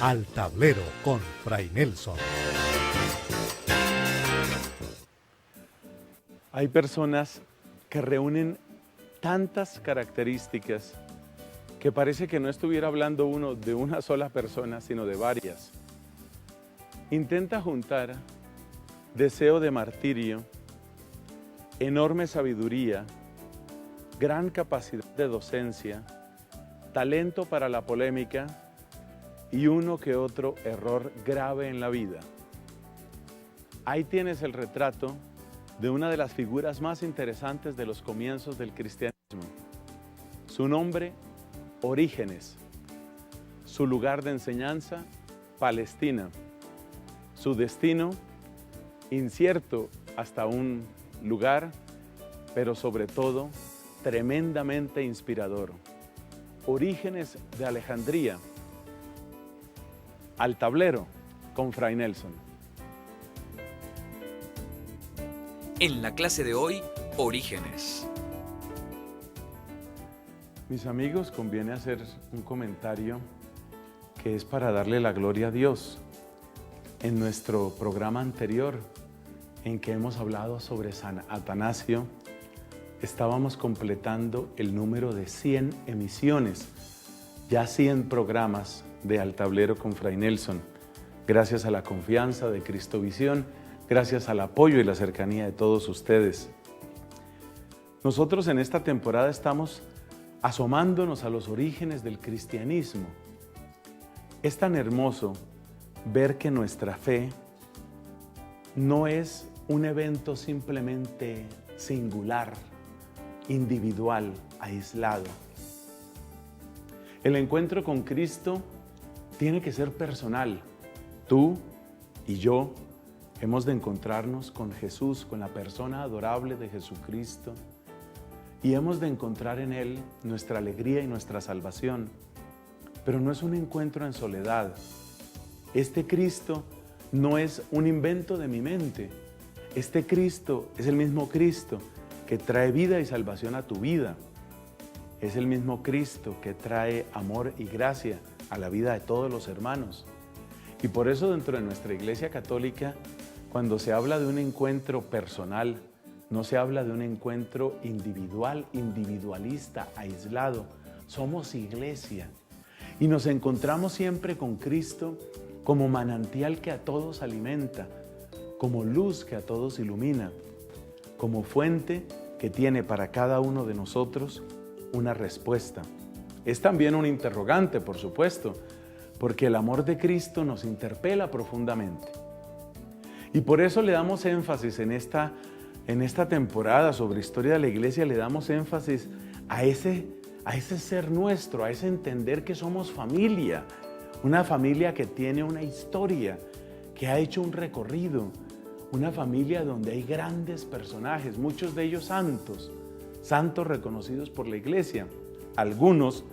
Al Tablero con Fray Nelson. Hay personas que reúnen tantas características que parece que no estuviera hablando uno de una sola persona, sino de varias. Intenta juntar deseo de martirio, enorme sabiduría, gran capacidad de docencia, talento para la polémica y uno que otro error grave en la vida. Ahí tienes el retrato de una de las figuras más interesantes de los comienzos del cristianismo. Su nombre, Orígenes. Su lugar de enseñanza, Palestina. Su destino, incierto hasta un lugar, pero sobre todo, tremendamente inspirador. Orígenes de Alejandría. Al Tablero con Fray Nelson. En la clase de hoy, Orígenes. Mis amigos, conviene hacer un comentario que es para darle la gloria a Dios. En nuestro programa anterior, en que hemos hablado sobre San Atanasio, estábamos completando el número de 100 emisiones, ya 100 programas de Al Tablero con Fray Nelson, gracias a la confianza de Cristovisión, gracias al apoyo y la cercanía de todos ustedes. Nosotros en esta temporada estamos asomándonos a los orígenes del cristianismo. Es tan hermoso ver que nuestra fe no es un evento simplemente singular, individual, aislado. El encuentro con Cristo tiene que ser personal. Tú y yo hemos de encontrarnos con Jesús, con la persona adorable de Jesucristo, y hemos de encontrar en Él nuestra alegría y nuestra salvación. Pero no es un encuentro en soledad. Este Cristo no es un invento de mi mente. Este Cristo es el mismo Cristo que trae vida y salvación a tu vida. Es el mismo Cristo que trae amor y gracia a la vida de todos los hermanos. Y por eso dentro de nuestra Iglesia Católica, cuando se habla de un encuentro personal, no se habla de un encuentro individual, individualista, aislado. Somos iglesia y nos encontramos siempre con Cristo como manantial que a todos alimenta, como luz que a todos ilumina, como fuente que tiene para cada uno de nosotros una respuesta. Es también un interrogante, por supuesto, porque el amor de Cristo nos interpela profundamente. Y por eso le damos énfasis en esta temporada sobre historia de la Iglesia, le damos énfasis a ese ser nuestro, a ese entender que somos familia, una familia que tiene una historia, que ha hecho un recorrido, una familia donde hay grandes personajes, muchos de ellos santos reconocidos por la Iglesia. Algunos,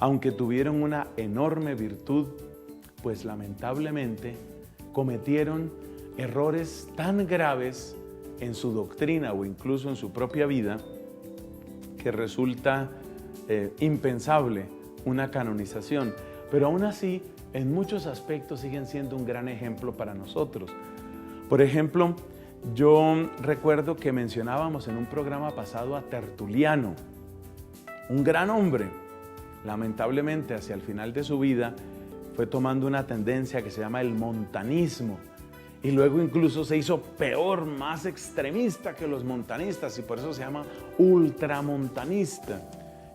aunque tuvieron una enorme virtud, pues lamentablemente cometieron errores tan graves en su doctrina o incluso en su propia vida que resulta impensable una canonización. Pero aún así, en muchos aspectos siguen siendo un gran ejemplo para nosotros. Por ejemplo, yo recuerdo que mencionábamos en un programa pasado a Tertuliano, un gran hombre. Lamentablemente, hacia el final de su vida, fue tomando una tendencia que se llama el montanismo. Y luego incluso se hizo peor, más extremista que los montanistas, y por eso se llama ultramontanista.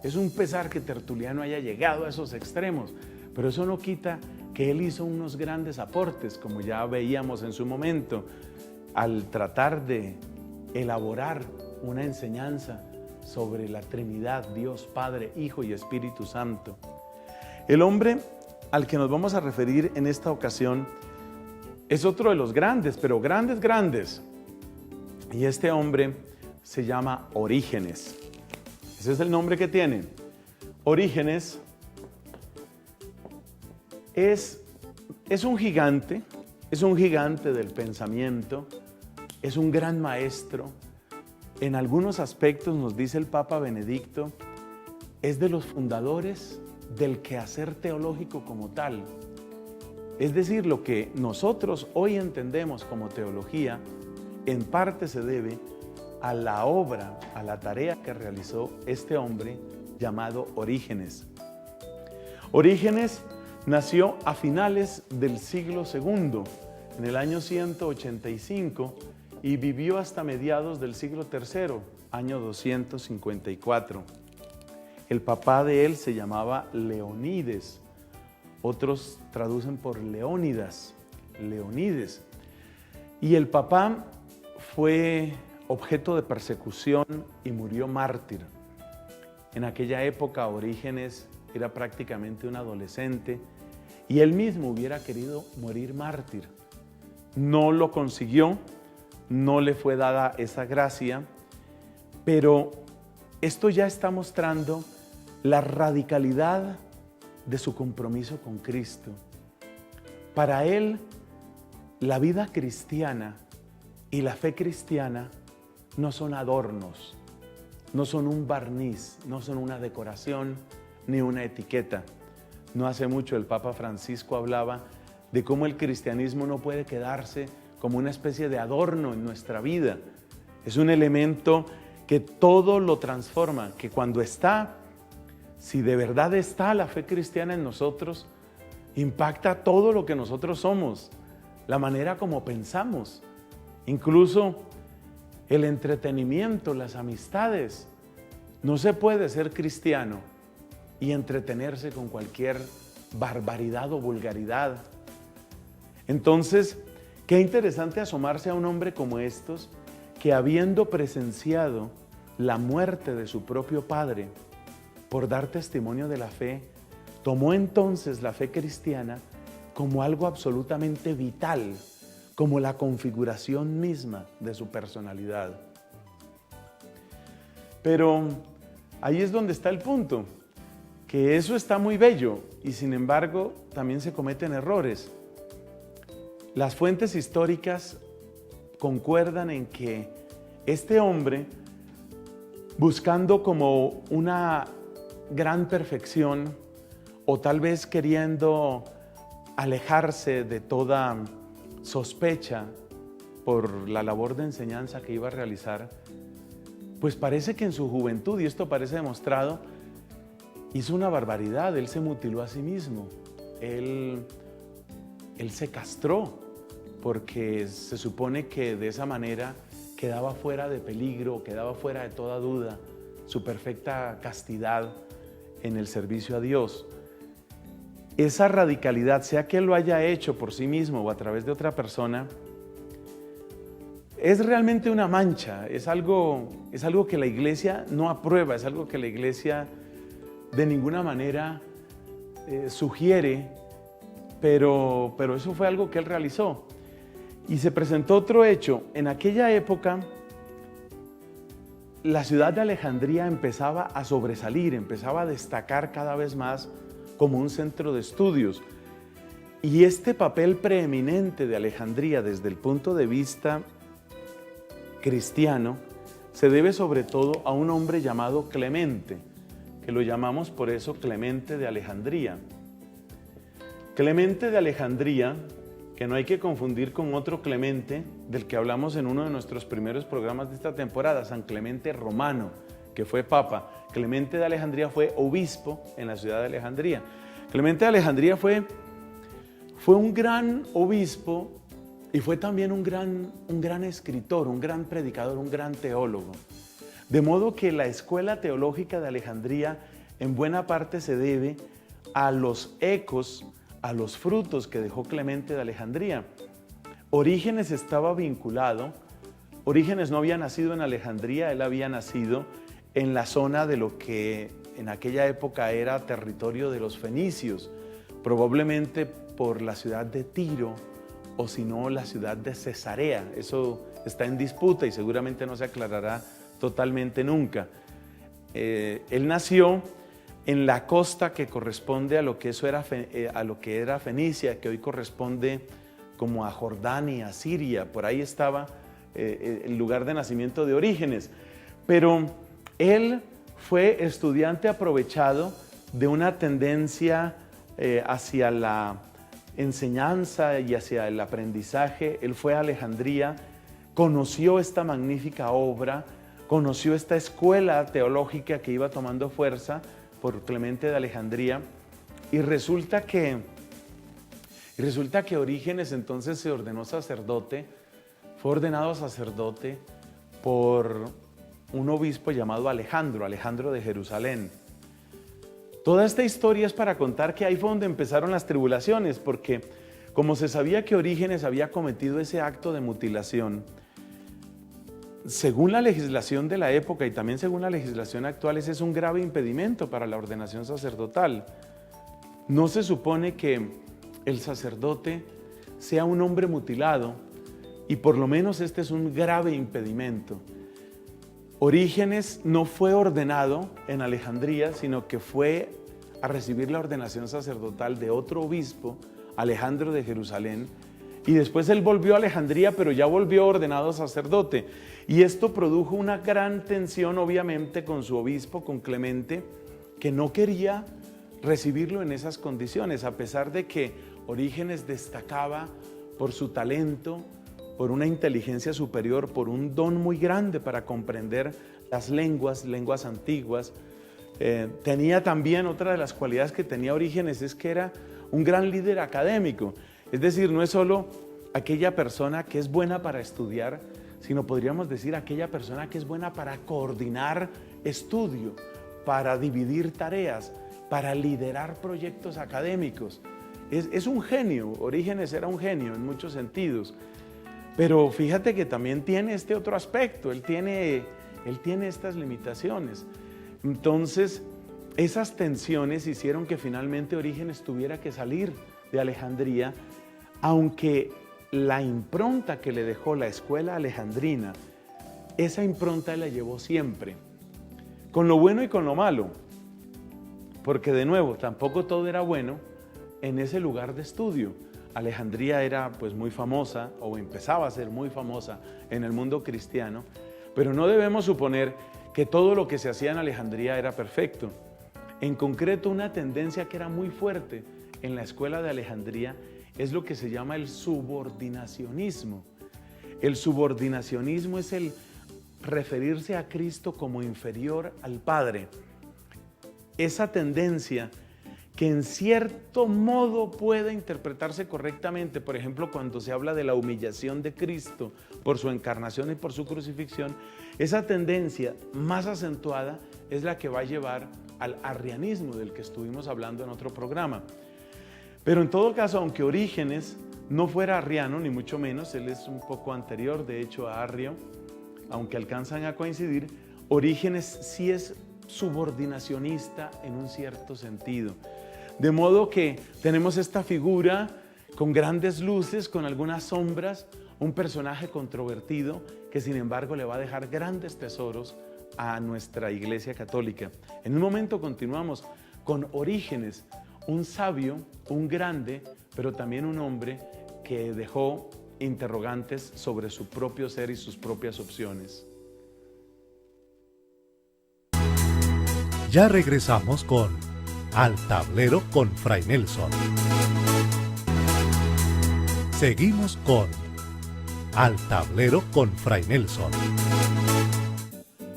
Es un pesar que Tertuliano haya llegado a esos extremos, pero eso no quita que él hizo unos grandes aportes, como ya veíamos en su momento, al tratar de elaborar una enseñanza sobre la Trinidad, Dios, Padre, Hijo y Espíritu Santo. El hombre al que nos vamos a referir en esta ocasión es otro de los grandes, pero grandes. Y este hombre se llama Orígenes. Ese es el nombre que tiene. Orígenes es un gigante del pensamiento, es un gran maestro. En algunos aspectos, nos dice el Papa Benedicto, es de los fundadores del quehacer teológico como tal. Es decir, lo que nosotros hoy entendemos como teología, en parte se debe a la obra, a la tarea que realizó este hombre llamado Orígenes. Orígenes nació a finales del siglo II, en el año 185, y vivió hasta mediados del siglo III, año 254. El papá de él se llamaba Leonides, otros traducen por Leónidas, Leonides. Y el papá fue objeto de persecución y murió mártir. En aquella época Orígenes era prácticamente un adolescente y él mismo hubiera querido morir mártir. No lo consiguió, no le fue dada esa gracia, pero esto ya está mostrando la radicalidad de su compromiso con Cristo. Para él, la vida cristiana y la fe cristiana no son adornos, no son un barniz, no son una decoración ni una etiqueta. No hace mucho el Papa Francisco hablaba de cómo el cristianismo no puede quedarse como una especie de adorno en nuestra vida. Es un elemento que todo lo transforma, que cuando está, si de verdad está la fe cristiana en nosotros, impacta todo lo que nosotros somos, la manera como pensamos, incluso el entretenimiento, las amistades. No se puede ser cristiano y entretenerse con cualquier barbaridad o vulgaridad. Entonces, qué interesante asomarse a un hombre como estos, que habiendo presenciado la muerte de su propio padre por dar testimonio de la fe, tomó entonces la fe cristiana como algo absolutamente vital, como la configuración misma de su personalidad. Pero ahí es donde está el punto, que eso está muy bello y sin embargo también se cometen errores. Las fuentes históricas concuerdan en que este hombre, buscando como una gran perfección o tal vez queriendo alejarse de toda sospecha por la labor de enseñanza que iba a realizar, pues parece que en su juventud, y esto parece demostrado, hizo una barbaridad. Él se mutiló a sí mismo, él se castró, porque se supone que de esa manera quedaba fuera de peligro, quedaba fuera de toda duda su perfecta castidad en el servicio a Dios. Esa radicalidad, sea que él lo haya hecho por sí mismo o a través de otra persona, es realmente una mancha, es algo que la Iglesia no aprueba, es algo que la Iglesia de ninguna manera sugiere, pero eso fue algo que él realizó. Y se presentó otro hecho. En aquella época, la ciudad de Alejandría empezaba a sobresalir, empezaba a destacar cada vez más como un centro de estudios. Y este papel preeminente de Alejandría desde el punto de vista cristiano se debe sobre todo a un hombre llamado Clemente, que lo llamamos por eso Clemente de Alejandría. Clemente de Alejandría, que no hay que confundir con otro Clemente del que hablamos en uno de nuestros primeros programas de esta temporada, San Clemente Romano, que fue papa. Clemente de Alejandría fue obispo en la ciudad de Alejandría. Clemente de Alejandría fue un gran obispo y fue también un gran escritor, un gran predicador, un gran teólogo. De modo que la escuela teológica de Alejandría en buena parte se debe a los ecos, a los frutos que dejó Clemente de Alejandría. Orígenes estaba vinculado, Orígenes no había nacido en Alejandría, él había nacido en la zona de lo que en aquella época era territorio de los fenicios, probablemente por la ciudad de Tiro o si no la ciudad de Cesarea. Eso está en disputa y seguramente no se aclarará totalmente nunca. Él nació en la costa que corresponde a lo que era Fenicia, que hoy corresponde como a Jordania, Siria. Por ahí estaba el lugar de nacimiento de Orígenes. Pero él fue estudiante aprovechado de una tendencia hacia la enseñanza y hacia el aprendizaje. Él fue a Alejandría, conoció esta magnífica obra, conoció esta escuela teológica que iba tomando fuerza por Clemente de Alejandría, y resulta que Orígenes entonces se ordenó sacerdote, fue ordenado sacerdote por un obispo llamado Alejandro de Jerusalén. Toda esta historia es para contar que ahí fue donde empezaron las tribulaciones, porque como se sabía que Orígenes había cometido ese acto de mutilación, según la legislación de la época y también según la legislación actual, ese es un grave impedimento para la ordenación sacerdotal. No se supone que el sacerdote sea un hombre mutilado, y por lo menos este es un grave impedimento. Orígenes no fue ordenado en Alejandría, sino que fue a recibir la ordenación sacerdotal de otro obispo, Alejandro de Jerusalén, y después él volvió a Alejandría, pero ya volvió ordenado sacerdote. Y esto produjo una gran tensión, obviamente, con su obispo, con Clemente, que no quería recibirlo en esas condiciones, a pesar de que Orígenes destacaba por su talento, por una inteligencia superior, por un don muy grande para comprender las lenguas antiguas. Tenía también, otra de las cualidades que tenía Orígenes es que era un gran líder académico. Es decir, no es solo aquella persona que es buena para estudiar, sino podríamos decir aquella persona que es buena para coordinar estudio, para dividir tareas, para liderar proyectos académicos. Es un genio. Orígenes era un genio en muchos sentidos. Pero fíjate que también tiene este otro aspecto, él tiene estas limitaciones. Entonces, esas tensiones hicieron que finalmente Orígenes tuviera que salir de Alejandría, aunque la impronta que le dejó la escuela alejandrina, esa impronta la llevó siempre, con lo bueno y con lo malo, porque de nuevo, tampoco todo era bueno en ese lugar de estudio. Alejandría era pues muy famosa, o empezaba a ser muy famosa en el mundo cristiano, pero no debemos suponer que todo lo que se hacía en Alejandría era perfecto. En concreto, una tendencia que era muy fuerte en la escuela de Alejandría es lo que se llama el subordinacionismo. El subordinacionismo es el referirse a Cristo como inferior al Padre. Esa tendencia que en cierto modo puede interpretarse correctamente, por ejemplo, cuando se habla de la humillación de Cristo por su encarnación y por su crucifixión, esa tendencia más acentuada es la que va a llevar al arrianismo del que estuvimos hablando en otro programa. Pero en todo caso, aunque Orígenes no fuera arriano, ni mucho menos, él es un poco anterior, de hecho, a Arrio, aunque alcanzan a coincidir, Orígenes sí es subordinacionista en un cierto sentido. De modo que tenemos esta figura con grandes luces, con algunas sombras, un personaje controvertido que sin embargo le va a dejar grandes tesoros a nuestra Iglesia Católica. En un momento continuamos con Orígenes, un sabio, un grande, pero también un hombre que dejó interrogantes sobre su propio ser y sus propias opciones. Ya regresamos con Al Tablero con Fray Nelson. Seguimos con Al Tablero con Fray Nelson.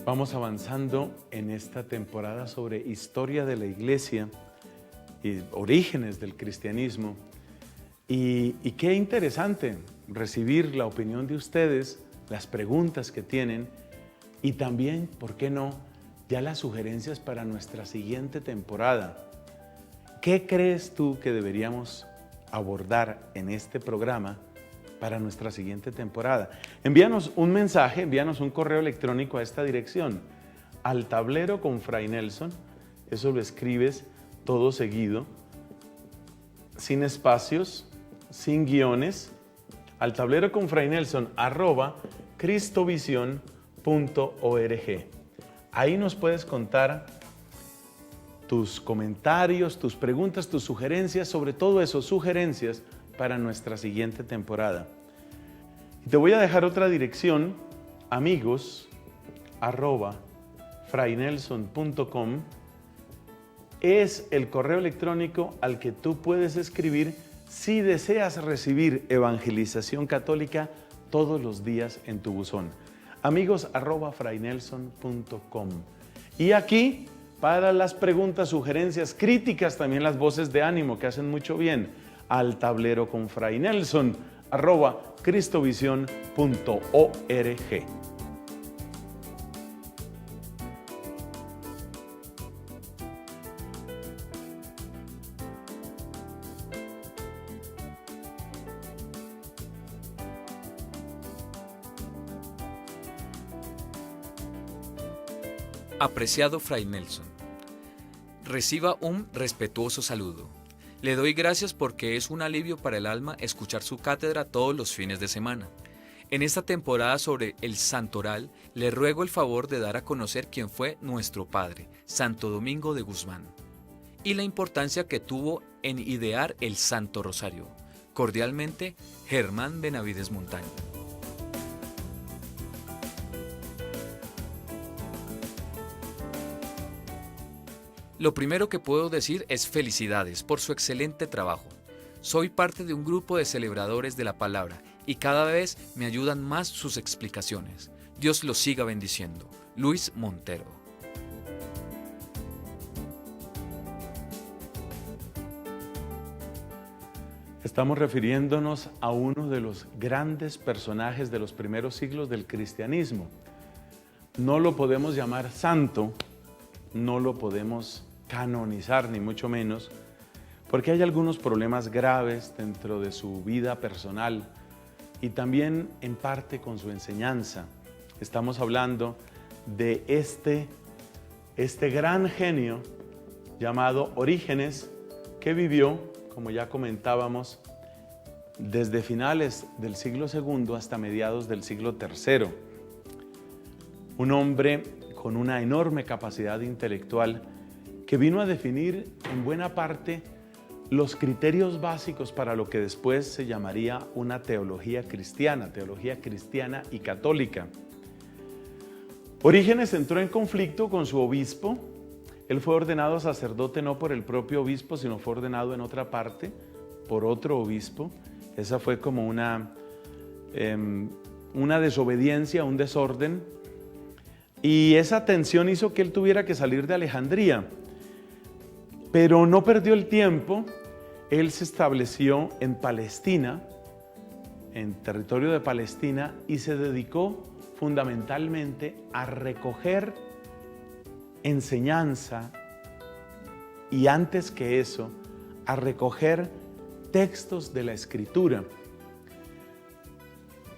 Vamos avanzando en esta temporada sobre historia de la Iglesia y orígenes del cristianismo. Y qué interesante recibir la opinión de ustedes, las preguntas que tienen y también, ¿por qué no?, ya las sugerencias para nuestra siguiente temporada. ¿Qué crees tú que deberíamos abordar en este programa para nuestra siguiente temporada? Envíanos un mensaje, envíanos un correo electrónico a esta dirección, Al Tablero con Fray Nelson. Eso lo escribes todo seguido, sin espacios, sin guiones, Al Tablero con Fray Nelson @cristovision.org. Ahí nos puedes contar tus comentarios, tus preguntas, tus sugerencias, sobre todo eso, sugerencias para nuestra siguiente temporada. Y te voy a dejar otra dirección, amigos@fraynelson.com. Es el correo electrónico al que tú puedes escribir si deseas recibir evangelización católica todos los días en tu buzón. amigos@fraynelson.com. Y aquí, para las preguntas, sugerencias, críticas, también las voces de ánimo que hacen mucho bien, al tablero con Fray Nelson, @cristovision.org. Apreciado Fray Nelson, reciba un respetuoso saludo. Le doy gracias porque es un alivio para el alma escuchar su cátedra todos los fines de semana. En esta temporada sobre el Santoral, le ruego el favor de dar a conocer quién fue nuestro Padre, Santo Domingo de Guzmán, y la importancia que tuvo en idear el Santo Rosario. Cordialmente, Germán Benavides Montaño. Lo primero que puedo decir es felicidades por su excelente trabajo. Soy parte de un grupo de celebradores de la palabra y cada vez me ayudan más sus explicaciones. Dios los siga bendiciendo. Luis Montero. Estamos refiriéndonos a uno de los grandes personajes de los primeros siglos del cristianismo. No lo podemos llamar santo, no lo podemos canonizar, ni mucho menos, porque hay algunos problemas graves dentro de su vida personal y también en parte con su enseñanza. Estamos hablando de este gran genio llamado Orígenes, que vivió, como ya comentábamos, desde finales del siglo II hasta mediados del siglo III. Un hombre con una enorme capacidad intelectual que vino a definir en buena parte los criterios básicos para lo que después se llamaría una teología cristiana y católica. Orígenes entró en conflicto con su obispo. Él fue ordenado sacerdote no por el propio obispo, sino fue ordenado en otra parte por otro obispo. Esa fue como una desobediencia, un desorden. Y esa tensión hizo que él tuviera que salir de Alejandría. Pero no perdió el tiempo. Él se estableció en Palestina, en territorio de Palestina, y se dedicó fundamentalmente a recoger enseñanza y, antes que eso, a recoger textos de la Escritura.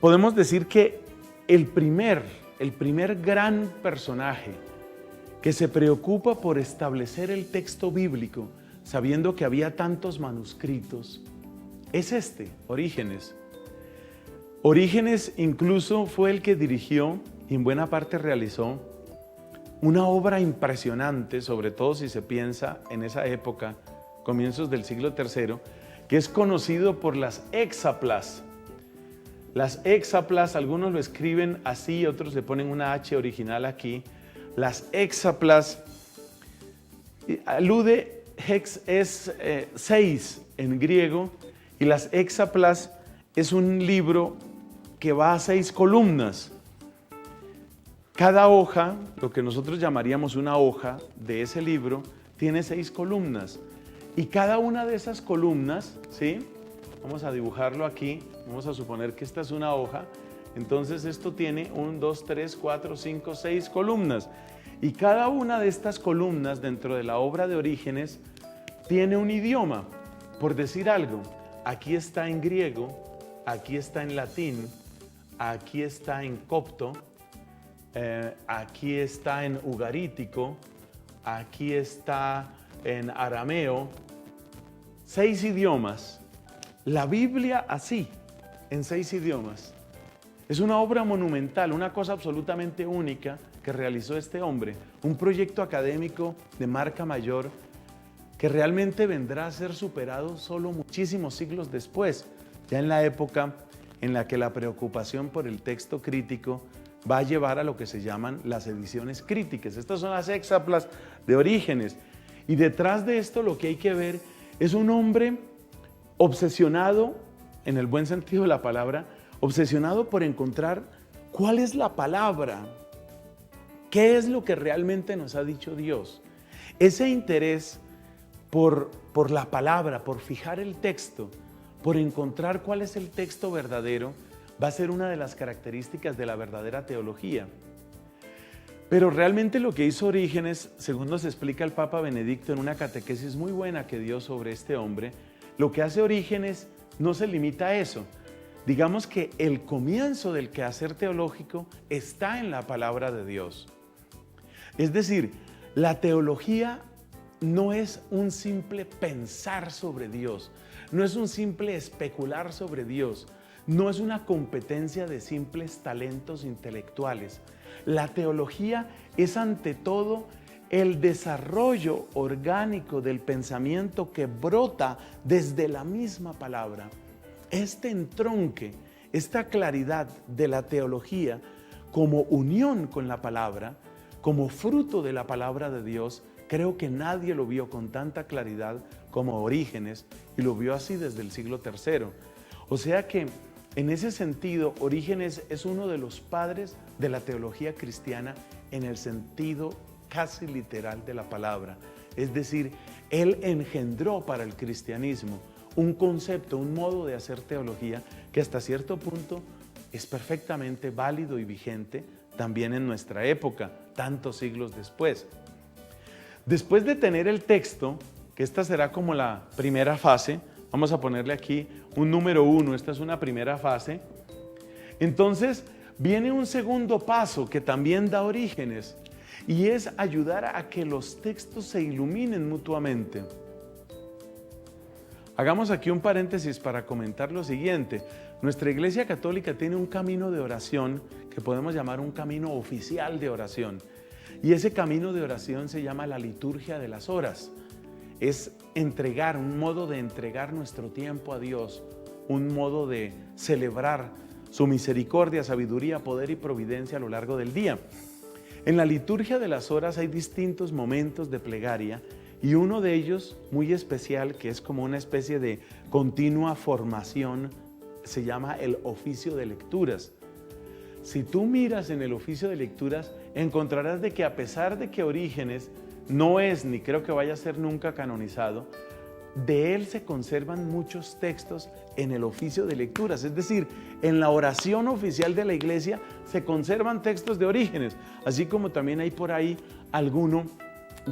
Podemos decir que el primer gran personaje que se preocupa por establecer el texto bíblico, sabiendo que había tantos manuscritos, es Orígenes. Orígenes incluso fue el que dirigió y en buena parte realizó una obra impresionante, sobre todo si se piensa en esa época, comienzos del siglo III, que es conocido por las hexaplas. Las hexaplas, algunos lo escriben así, otros le ponen una H original aquí. Las hexaplas, alude, hex es 6 en griego, y las hexaplas es un libro que va a 6 columnas. Cada hoja, lo que nosotros llamaríamos una hoja de ese libro, tiene 6 columnas. Y cada una de esas columnas, ¿sí? Vamos a dibujarlo aquí, vamos a suponer que esta es una hoja. Entonces esto tiene 1, 2, 3, 4, 5, 6 columnas. Y cada una de estas columnas dentro de la obra de Orígenes tiene un idioma. Por decir algo, aquí está en griego, aquí está en latín, aquí está en copto, aquí está en ugarítico, aquí está en arameo. 6 idiomas. La Biblia así, en 6 idiomas. Es una obra monumental, una cosa absolutamente única que realizó este hombre, un proyecto académico de marca mayor que realmente vendrá a ser superado solo muchísimos siglos después, ya en la época en la que la preocupación por el texto crítico va a llevar a lo que se llaman las ediciones críticas. Estas son las hexaplas de Orígenes. Y detrás de esto lo que hay que ver es un hombre obsesionado, en el buen sentido de la palabra, obsesionado por encontrar cuál es la palabra, qué es lo que realmente nos ha dicho Dios. Ese interés por la palabra, por fijar el texto, por encontrar cuál es el texto verdadero, va a ser una de las características de la verdadera teología. Pero realmente lo que hizo Orígenes, según nos explica el Papa Benedicto en una catequesis muy buena que dio sobre este hombre, lo que hace Orígenes no se limita a eso. Digamos que el comienzo del quehacer teológico está en la palabra de Dios. Es decir, la teología no es un simple pensar sobre Dios, no es un simple especular sobre Dios, no es una competencia de simples talentos intelectuales. La teología es ante todo el desarrollo orgánico del pensamiento que brota desde la misma palabra. Este entronque, esta claridad de la teología como unión con la palabra, como fruto de la palabra de Dios, creo que nadie lo vio con tanta claridad como Orígenes, y lo vio así desde el siglo III. O sea que en ese sentido, Orígenes es uno de los padres de la teología cristiana en el sentido casi literal de la palabra. Es decir, él engendró para el cristianismo un concepto, un modo de hacer teología que hasta cierto punto es perfectamente válido y vigente también en nuestra época, tantos siglos después. Después de tener el texto, que esta será como la primera fase, vamos a ponerle aquí un número 1, esta es una primera fase. Entonces viene un segundo paso que también da Orígenes, y es ayudar a que los textos se iluminen mutuamente. Hagamos aquí un paréntesis para comentar lo siguiente. Nuestra Iglesia Católica tiene un camino de oración que podemos llamar un camino oficial de oración. Y ese camino de oración se llama la liturgia de las horas. Es entregar, un modo de entregar nuestro tiempo a Dios, un modo de celebrar su misericordia, sabiduría, poder y providencia a lo largo del día. En la liturgia de las horas hay distintos momentos de plegaria y uno de ellos muy especial, que es como una especie de continua formación, se llama el oficio de lecturas. Si tú miras en el oficio de lecturas, encontrarás de que a pesar de que Orígenes no es, ni creo que vaya a ser nunca canonizado, de él se conservan muchos textos en el oficio de lecturas. Es decir, en la oración oficial de la Iglesia se conservan textos de Orígenes, así como también hay por ahí alguno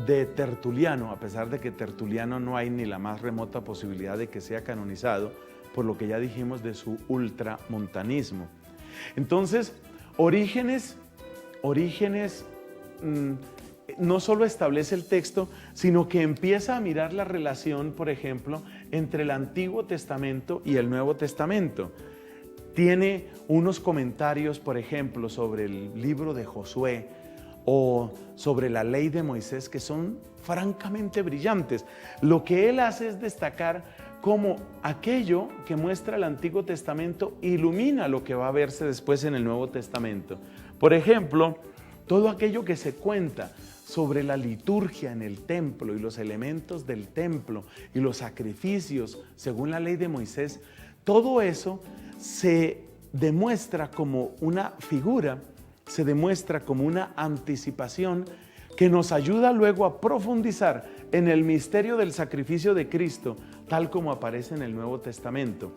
de Tertuliano, a pesar de que Tertuliano no hay ni la más remota posibilidad de que sea canonizado, por lo que ya dijimos de su ultramontanismo. Entonces, Orígenes no solo establece el texto, sino que empieza a mirar la relación, por ejemplo, entre el Antiguo Testamento y el Nuevo Testamento. Tiene unos comentarios, por ejemplo, sobre el libro de Josué o sobre la ley de Moisés que son francamente brillantes. Lo que él hace es destacar cómo aquello que muestra el Antiguo Testamento ilumina lo que va a verse después en el Nuevo Testamento. Por ejemplo, todo aquello que se cuenta sobre la liturgia en el templo y los elementos del templo y los sacrificios según la ley de Moisés, todo eso se demuestra como una figura, se demuestra como una anticipación que nos ayuda luego a profundizar en el misterio del sacrificio de Cristo, tal como aparece en el Nuevo Testamento.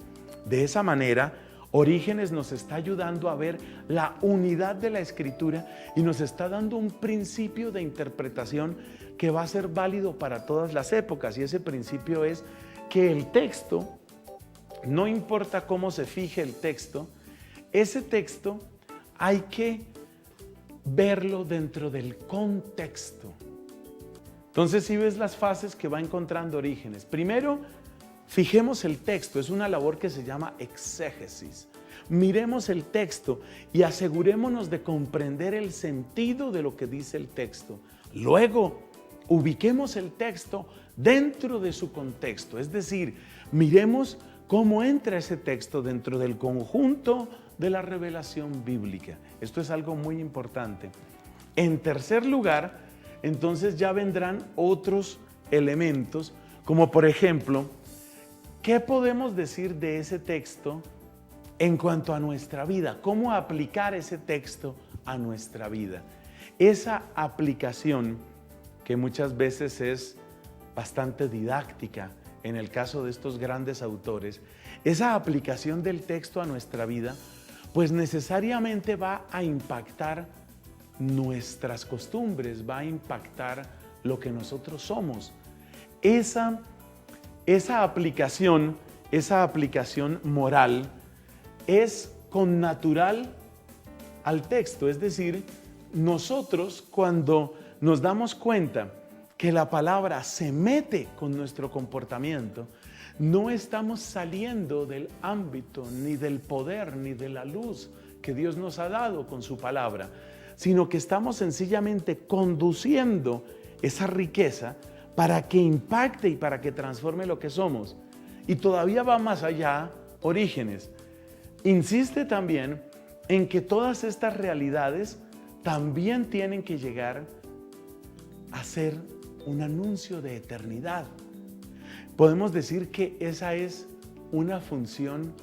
De esa manera, Orígenes nos está ayudando a ver la unidad de la Escritura y nos está dando un principio de interpretación que va a ser válido para todas las épocas. Y ese principio es que el texto, no importa cómo se fije el texto, ese texto hay que verlo dentro del contexto. Entonces, si ves las fases que va encontrando Orígenes, primero, fijemos el texto, es una labor que se llama exégesis. Miremos el texto y asegurémonos de comprender el sentido de lo que dice el texto. Luego, ubiquemos el texto dentro de su contexto, es decir, miremos cómo entra ese texto dentro del conjunto de la revelación bíblica. Esto es algo muy importante. En tercer lugar, entonces ya vendrán otros elementos, como por ejemplo, ¿Qué podemos decir de ese texto en cuanto a nuestra vida? ¿Cómo aplicar ese texto a nuestra vida? Esa aplicación, que muchas veces es bastante didáctica en el caso de estos grandes autores, esa aplicación del texto a nuestra vida, pues necesariamente va a impactar nuestras costumbres, va a impactar lo que nosotros somos. Esa aplicación moral es connatural al texto, es decir, nosotros cuando nos damos cuenta que la palabra se mete con nuestro comportamiento, no estamos saliendo del ámbito, ni del poder, ni de la luz que Dios nos ha dado con su palabra, sino que estamos sencillamente conduciendo esa riqueza para que impacte y para que transforme lo que somos. Y todavía va más allá, Orígenes. Insiste también en que todas estas realidades también tienen que llegar a ser un anuncio de eternidad. Podemos decir que esa es una función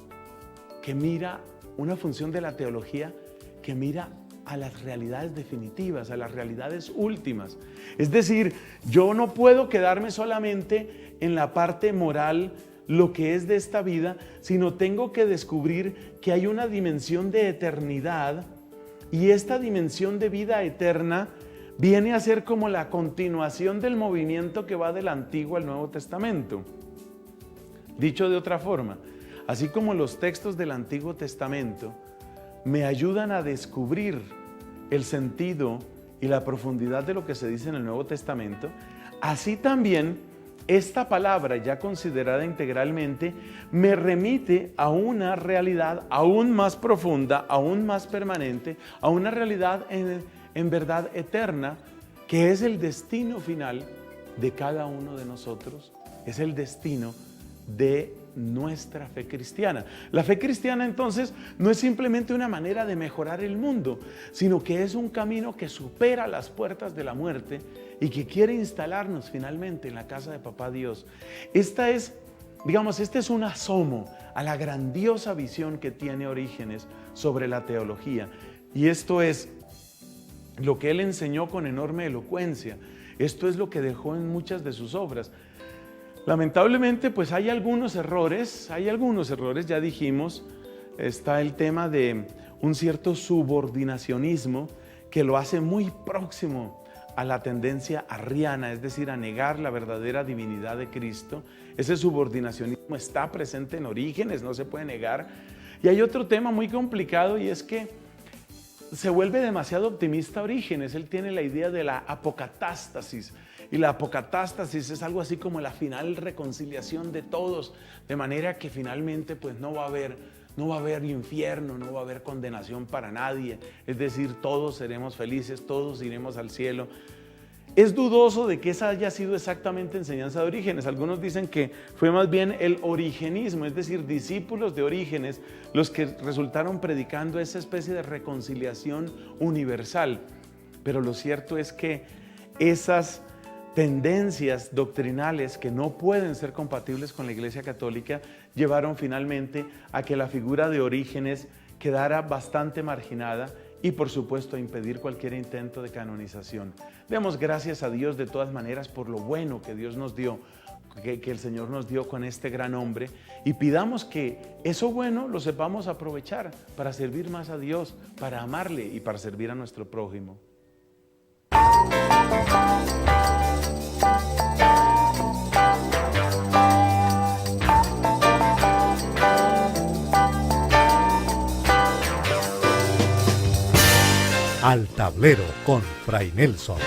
que mira, una función de la teología que mira a las realidades definitivas, a las realidades últimas. Es decir, yo no puedo quedarme solamente en la parte moral, lo que es de esta vida, sino tengo que descubrir que hay una dimensión de eternidad, y esta dimensión de vida eterna viene a ser como la continuación del movimiento que va del Antiguo al Nuevo Testamento. Dicho de otra forma, así como los textos del Antiguo Testamento me ayudan a descubrir el sentido y la profundidad de lo que se dice en el Nuevo Testamento, así también esta palabra, ya considerada integralmente, me remite a una realidad aún más profunda, aún más permanente, a una realidad en verdad eterna, que es el destino final de cada uno de nosotros, es el destino de nuestra fe cristiana. La fe cristiana entonces no es simplemente una manera de mejorar el mundo, sino que es un camino que supera las puertas de la muerte y que quiere instalarnos finalmente en la casa de Papá Dios. Este es un asomo a la grandiosa visión que tiene Orígenes sobre la teología. Y esto es lo que él enseñó con enorme elocuencia. Esto es lo que dejó en muchas de sus obras. Lamentablemente, pues hay algunos errores, ya dijimos, está el tema de un cierto subordinacionismo que lo hace muy próximo a la tendencia arriana, es decir, a negar la verdadera divinidad de Cristo. Ese subordinacionismo está presente en Orígenes, no se puede negar. Y hay otro tema muy complicado, y es que se vuelve demasiado optimista Orígenes. Él tiene la idea de la apocatástasis, y la apocatástasis es algo así como la final reconciliación de todos, de manera que finalmente pues no va a haber infierno, no va a haber condenación para nadie, es decir, todos seremos felices, todos iremos al cielo. Es dudoso de que esa haya sido exactamente enseñanza de Orígenes. Algunos dicen que fue más bien el origenismo, es decir, discípulos de Orígenes, los que resultaron predicando esa especie de reconciliación universal. Pero lo cierto es que esas tendencias doctrinales que no pueden ser compatibles con la Iglesia Católica llevaron finalmente a que la figura de Orígenes quedara bastante marginada y por supuesto a impedir cualquier intento de canonización. Demos gracias a Dios de todas maneras por lo bueno que Dios nos dio, que el Señor nos dio con este gran hombre, y pidamos que eso bueno lo sepamos aprovechar para servir más a Dios, para amarle y para servir a nuestro prójimo. Al tablero con Fray Nelson.